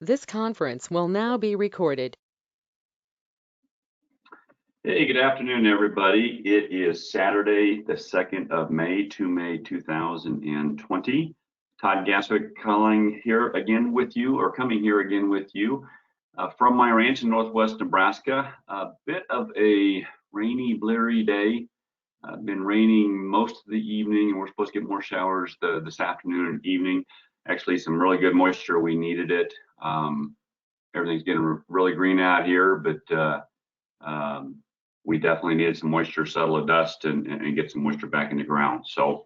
This conference will now be recorded. Hey, good afternoon, everybody. It is Saturday, the 2nd of May, 2020. Todd Gaswick coming here again with you from my ranch in northwest Nebraska. A bit of a rainy, bleary day. Been raining most of the evening, and we're supposed to get more showers this afternoon and evening. Actually, some really good moisture. We needed it. Everything's getting really green out here, but we definitely needed some moisture, settle the dust, and get some moisture back in the ground. So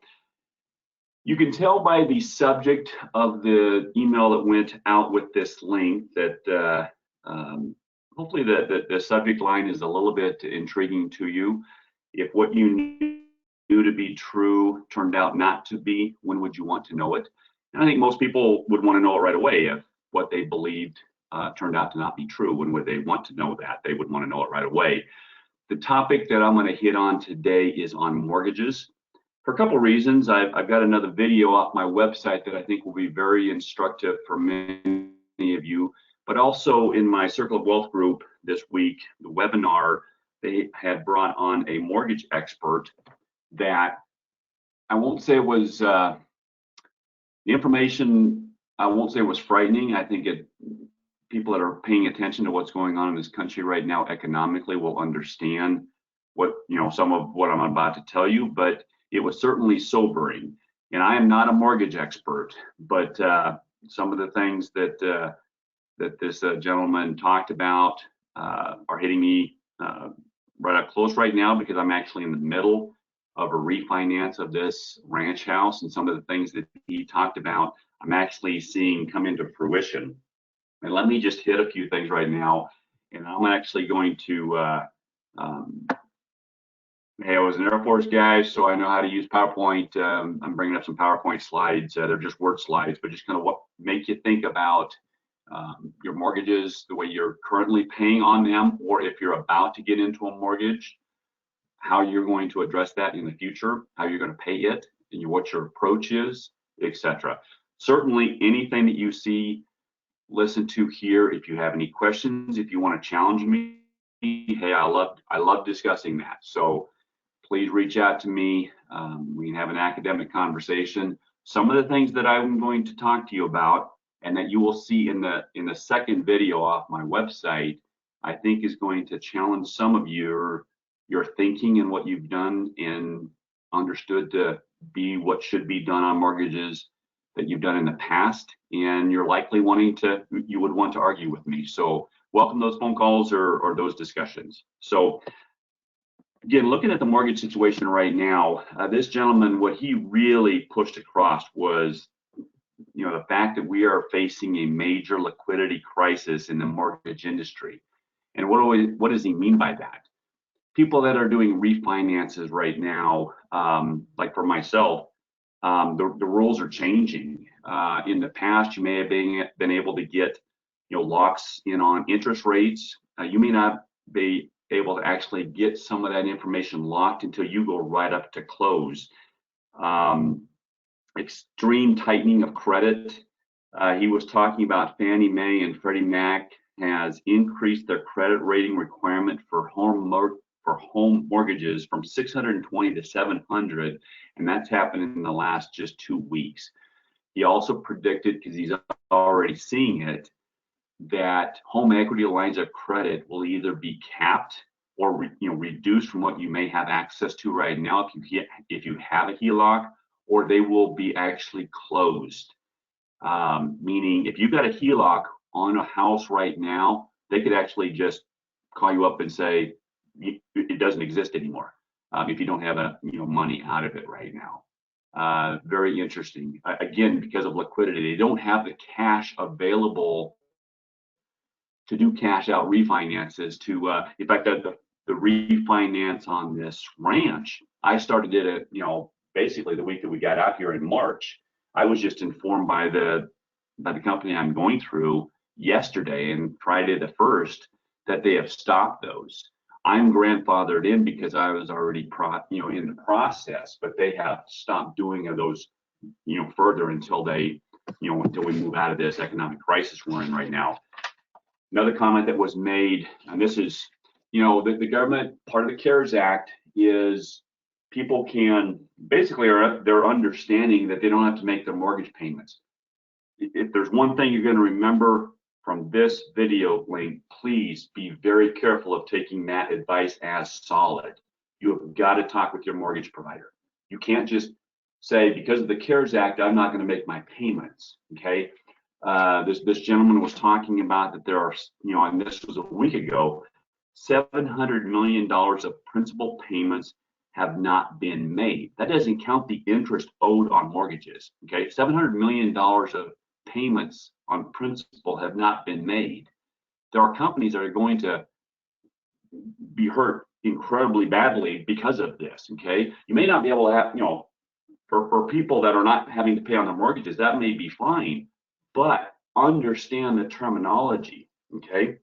you can tell by the subject of the email that went out with this link that hopefully the subject line is a little bit intriguing to you. If what you knew to be true turned out not to be, when would you want to know it? And I think most people would want to know it right away. If what they believed turned out to not be true, when would they want to know that? They would want to know it right away. The topic that I'm going to hit on today is on mortgages. For a couple of reasons. I've got another video off my website that I think will be very instructive for many of you, but also in my Circle of Wealth group this week, the webinar, they had brought on a mortgage expert that I won't say was, the information, I won't say was frightening. I think people that are paying attention to what's going on in this country right now economically will understand some of what I'm about to tell you, but it was certainly sobering. And I am not a mortgage expert, but some of the things that this gentleman talked about are hitting me right up close right now, because I'm actually in the middle of a refinance of this ranch house, and some of the things that he talked about I'm actually seeing come into fruition. And let me just hit a few things right now. And I'm actually going to, hey, I was an Air Force guy, so I know how to use PowerPoint. I'm bringing up some PowerPoint slides. They're just word slides, but just kind of what make you think about your mortgages, the way you're currently paying on them, or if you're about to get into a mortgage, how you're going to address that in the future, how you're going to pay it, and what your approach is, etc. Certainly anything that you see, listen to here. If you have any questions, if you want to challenge me, hey, I love discussing that. So please reach out to me. We can have an academic conversation. Some of the things that I'm going to talk to you about, and that you will see in the second video off my website, I think is going to challenge some of your thinking and what you've done and understood to be what should be done on mortgages that you've done in the past, and you're likely you would want to argue with me. So welcome those phone calls or those discussions. So again, looking at the mortgage situation right now, this gentleman, what he really pushed across was, the fact that we are facing a major liquidity crisis in the mortgage industry. And what does he mean by that? People that are doing refinances right now, like for myself, the rules are changing. In the past, you may have been able to get locks in on interest rates. You may not be able to actually get some of that information locked until you go right up to close. Extreme tightening of credit. He was talking about Fannie Mae and Freddie Mac has increased their credit rating requirement for home mortgages from 620 to 700, and that's happened in the last just 2 weeks. He also predicted, because he's already seeing it, that home equity lines of credit will either be capped or reduced from what you may have access to right now if you have a HELOC, or they will be actually closed. Meaning, if you've got a HELOC on a house right now, they could actually just call you up and say it doesn't exist anymore if you don't have money out of it right now. Very interesting. Again, because of liquidity, they don't have the cash available to do cash out refinances. In fact, the refinance on this ranch, I started it basically the week that we got out here in March. I was just informed by the company I'm going through yesterday, and Friday the 1st, that they have stopped those. I'm grandfathered in because I was already in the process, but they have stopped doing those further until they until we move out of this economic crisis we're in right now. Another comment that was made, and this is, the government, part of the CARES Act is people can basically they're understanding that they don't have to make their mortgage payments. If there's one thing you're going to remember from this video link, please be very careful of taking that advice as solid. You have got to talk with your mortgage provider. You can't just say, because of the CARES Act, I'm not going to make my payments. Okay. This gentleman was talking about that there are, and this was a week ago, $700 million of principal payments have not been made. That doesn't count the interest owed on mortgages. Okay, $700 million of payments on principal have not been made. There are companies that are going to be hurt incredibly badly because of this. Okay, you may not be able to have, for people that are not having to pay on their mortgages, that may be fine, but understand the terminology. Okay,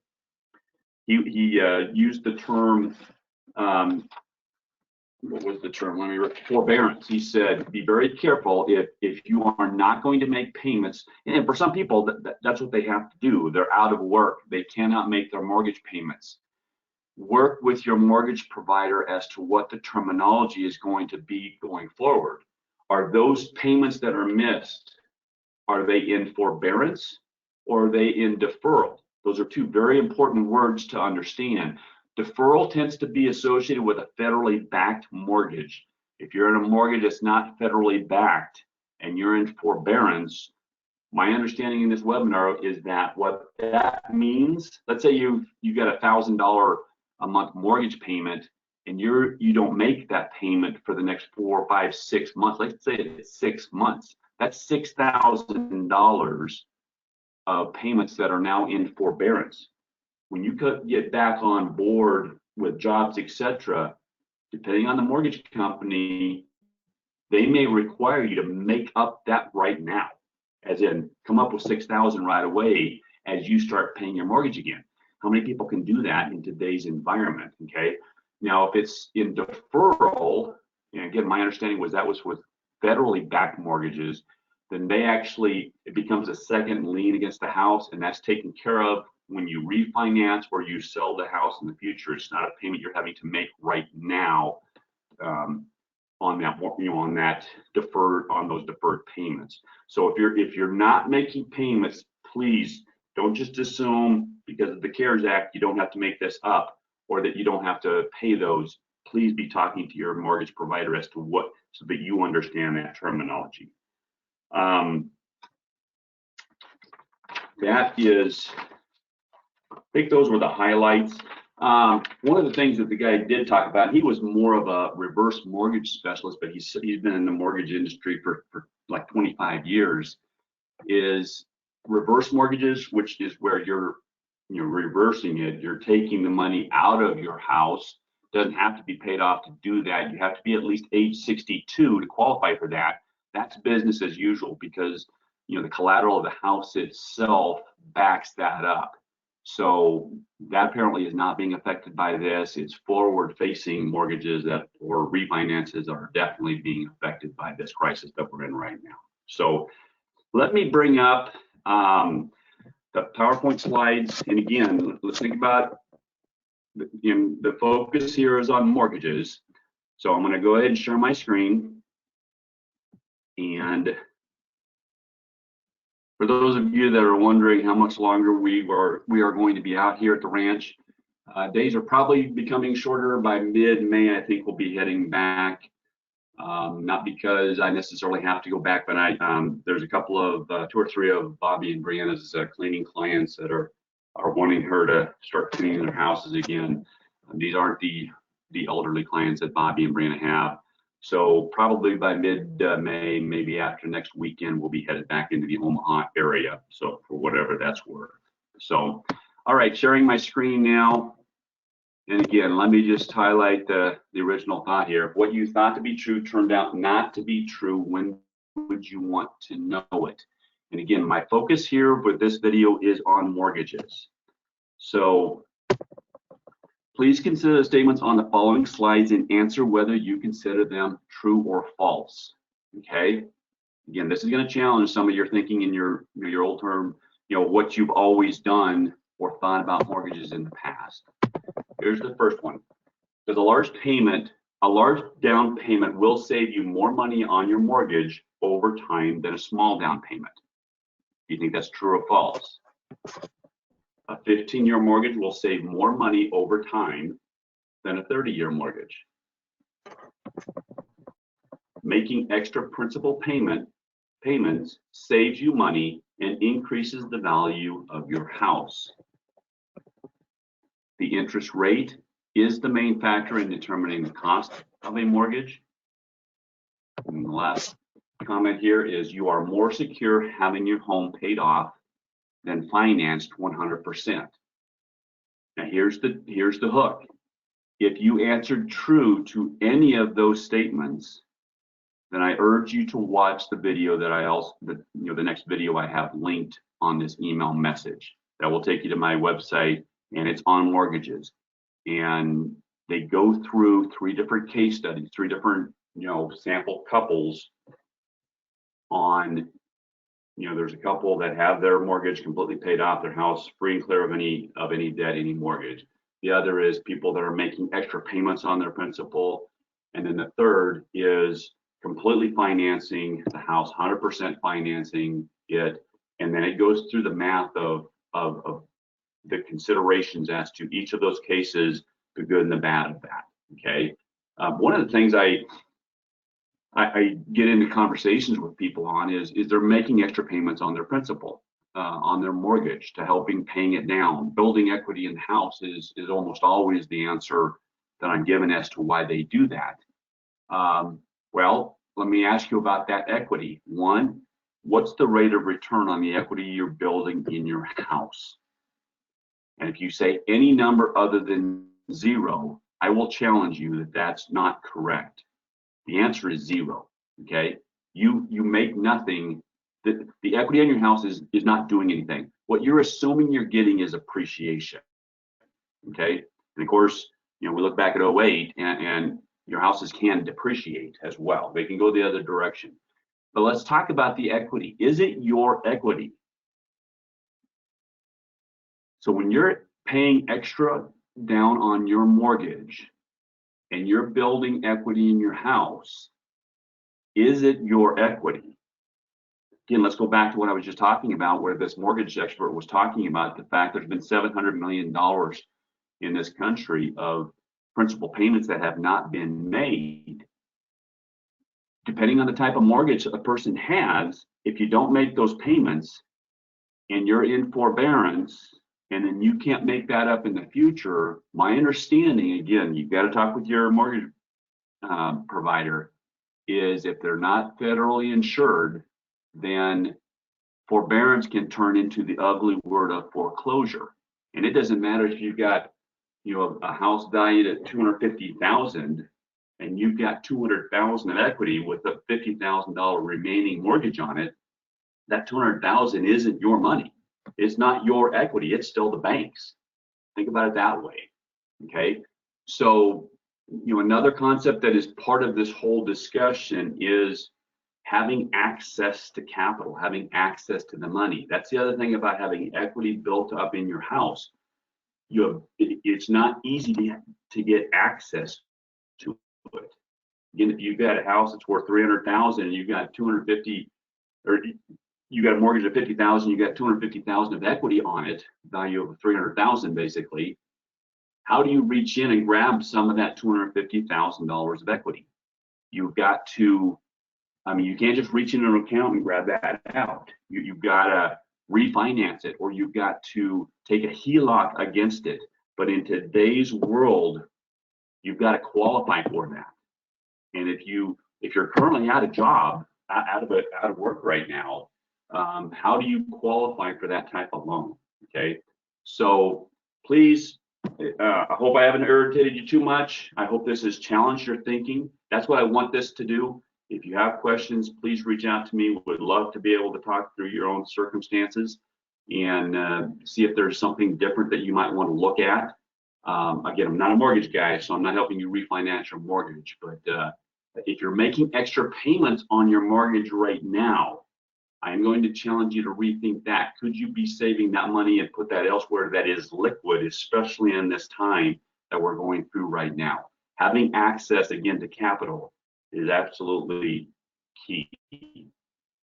he used the term, what was the term? Forbearance. He said, be very careful if you are not going to make payments. And for some people, that's what they have to do. They're out of work. They cannot make their mortgage payments. Work with your mortgage provider as to what the terminology is going to be going forward. Are those payments that are missed, are they in forbearance or are they in deferral? Those are two very important words to understand. Deferral tends to be associated with a federally backed mortgage. If you're in a mortgage that's not federally backed and you're in forbearance, my understanding in this webinar is that what that means, let's say you got $1,000 a month mortgage payment and you don't make that payment for the next 4, 5, 6 months. Let's say it's 6 months. That's $6,000 of payments that are now in forbearance. When you get back on board with jobs, etc., depending on the mortgage company, they may require you to make up that right now, as in come up with $6,000 right away as you start paying your mortgage again. How many people can do that in today's environment? Okay. Now, if it's in deferral, and again, my understanding was that was with federally backed mortgages, then it becomes a second lien against the house, and that's taken care of when you refinance or you sell the house in the future. It's not a payment you're having to make right now on those deferred payments. So if you're not making payments, please don't just assume because of the CARES Act you don't have to make this up or that you don't have to pay those. Please be talking to your mortgage provider as to what, so that you understand that terminology. That is, I think those were the highlights. One of the things that the guy did talk about, he was more of a reverse mortgage specialist, but he's been in the mortgage industry for like 25 years, is reverse mortgages, which is where you're reversing it. You're taking the money out of your house. Doesn't have to be paid off to do that. You have to be at least age 62 to qualify for that. That's business as usual because the collateral of the house itself backs that up. So that apparently is not being affected by this. It's forward-facing mortgages or refinances are definitely being affected by this crisis that we're in right now. So let me bring up the PowerPoint slides. And again, let's think about the focus here is on mortgages. So I'm going to go ahead and share my screen. And for those of you that are wondering how much longer we are going to be out here at the ranch, days are probably becoming shorter. By mid-May, I think we'll be heading back. Not because I necessarily have to go back, but there's a couple of 2 or 3 of Bobby and Brianna's cleaning clients that are wanting her to start cleaning their houses again. These aren't the elderly clients that Bobby and Brianna have. So probably by mid-May, maybe after next weekend, we'll be headed back into the Omaha area. So for whatever that's worth. So, all right, sharing my screen now. And again, let me just highlight the original thought here. If what you thought to be true turned out not to be true, when would you want to know it? And again, my focus here with this video is on mortgages. So please consider the statements on the following slides and answer whether you consider them true or false. Okay. Again, this is going to challenge some of your thinking in your old term, what you've always done or thought about mortgages in the past. Here's the first one. Because a large down payment will save you more money on your mortgage over time than a small down payment. Do you think that's true or false? A 15-year mortgage will save more money over time than a 30-year mortgage. Making extra principal payments saves you money and increases the value of your house. The interest rate is the main factor in determining the cost of a mortgage. And the last comment here is you are more secure having your home paid off than financed 100%. Now here's the hook. If you answered true to any of those statements, then I urge you to watch the video that the next video I have linked on this email message. That will take you to my website, and it's on mortgages. And they go through 3 different case studies, 3 different, sample couples on, there's a couple that have their mortgage completely paid off, their house free and clear of any debt, any mortgage. The other is people that are making extra payments on their principal. And then the third is completely financing the house, 100% financing it. And then it goes through the math of the considerations as to each of those cases, the good and the bad of that. Okay. One of the things I get into conversations with people on is they're making extra payments on their principal, on their mortgage to helping paying it down. Building equity in the house is almost always the answer that I'm given as to why they do that. Well, let me ask you about that equity. One, what's the rate of return on the equity you're building in your house? And if you say any number other than 0, I will challenge you that that's not correct. The answer is 0. Okay, you make nothing. The equity on your house is not doing anything. What you're assuming you're getting is appreciation. Okay, and of course, we look back at 08 and your houses can depreciate as well. They can go the other direction. But let's talk about the equity. Is it your equity? So when you're paying extra down on your mortgage and you're building equity in your house, is it your equity? Again, let's go back to what I was just talking about, where this mortgage expert was talking about the fact there's been $700 million in this country of principal payments that have not been made. Depending on the type of mortgage a person has, if you don't make those payments and you're in forbearance, and then you can't make that up in the future, my understanding, again, you've got to talk with your mortgage provider, is if they're not federally insured, then forbearance can turn into the ugly word of foreclosure. And it doesn't matter if you've got, a house valued at $250,000 and you've got $200,000 of equity with a $50,000 remaining mortgage on it. That $200,000 isn't your money. It's not your equity. It's still the bank's. Think about it that way. Okay. So, another concept that is part of this whole discussion is having access to capital, having access to the money. That's the other thing about having equity built up in your house. It's not easy to get access to it. Again, if you've got a house that's worth $300,000 and you've got 250, or you got a mortgage of $50,000, you got $250,000 of equity on it, value of $300,000 basically. How do you reach in and grab some of that $250,000 of equity? You've got to, you can't just reach in an account and grab that out. You've got to refinance it, or you've got to take a HELOC against it. But in today's world, you've got to qualify for that. And if you're currently out of work right now, how do you qualify for that type of loan? Okay, so please, I hope I haven't irritated you too much. I hope this has challenged your thinking. That's what I want this to do. If you have questions, please reach out to me. Would love to be able to talk through your own circumstances and see if there's something different that you might want to look at. Again, I'm not a mortgage guy, so I'm not helping you refinance your mortgage, but If you're making extra payments on your mortgage right now, I'm going to challenge you to rethink that. Could you be saving that money and put that elsewhere that is liquid, especially in this time that we're going through right now? Having access again to capital is absolutely key.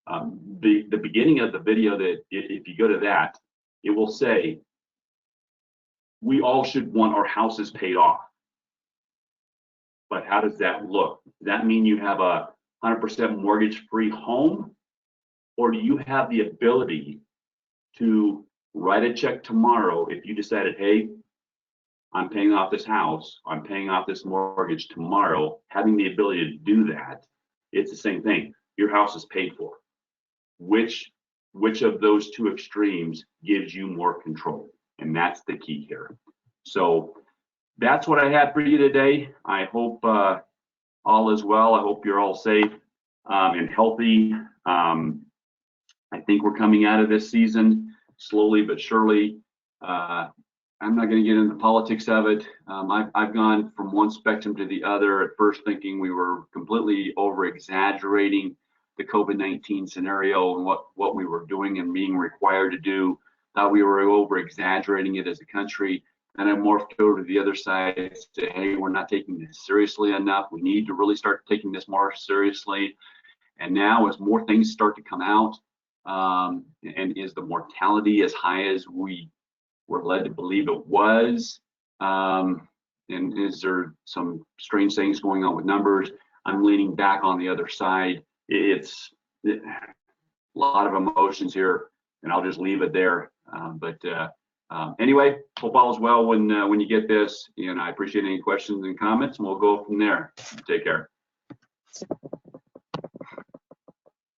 The beginning of the video, that if you go to that, it will say, we all should want our houses paid off. But how does that look? Does that mean you have a 100% mortgage-free home? Or do you have the ability to write a check tomorrow if you decided, hey, I'm paying off this house, I'm paying off this mortgage tomorrow, having the ability to do that, it's the same thing. Your house is paid for. Which of those two extremes gives you more control? And that's the key here. So that's what I had for you today. I hope all is well. I hope you're all safe and healthy. I think we're coming out of this season slowly but surely. I'm not going to get into the politics of it. I've gone from one spectrum to the other, at first thinking we were completely over exaggerating the COVID-19 scenario and what we were doing and being required to do. Thought we were over exaggerating it as a country. Then I morphed over to the other side and say, hey, we're not taking this seriously enough. We need to really start taking this more seriously. And now as more things start to come out, and is the mortality as high as we were led to believe it was? And is there some strange things going on with numbers? I'm leaning back on the other side. It's a lot of emotions here, and I'll just leave it there. Anyway, hope all is well when you get this, and I appreciate any questions and comments, and we'll go from there. Take care.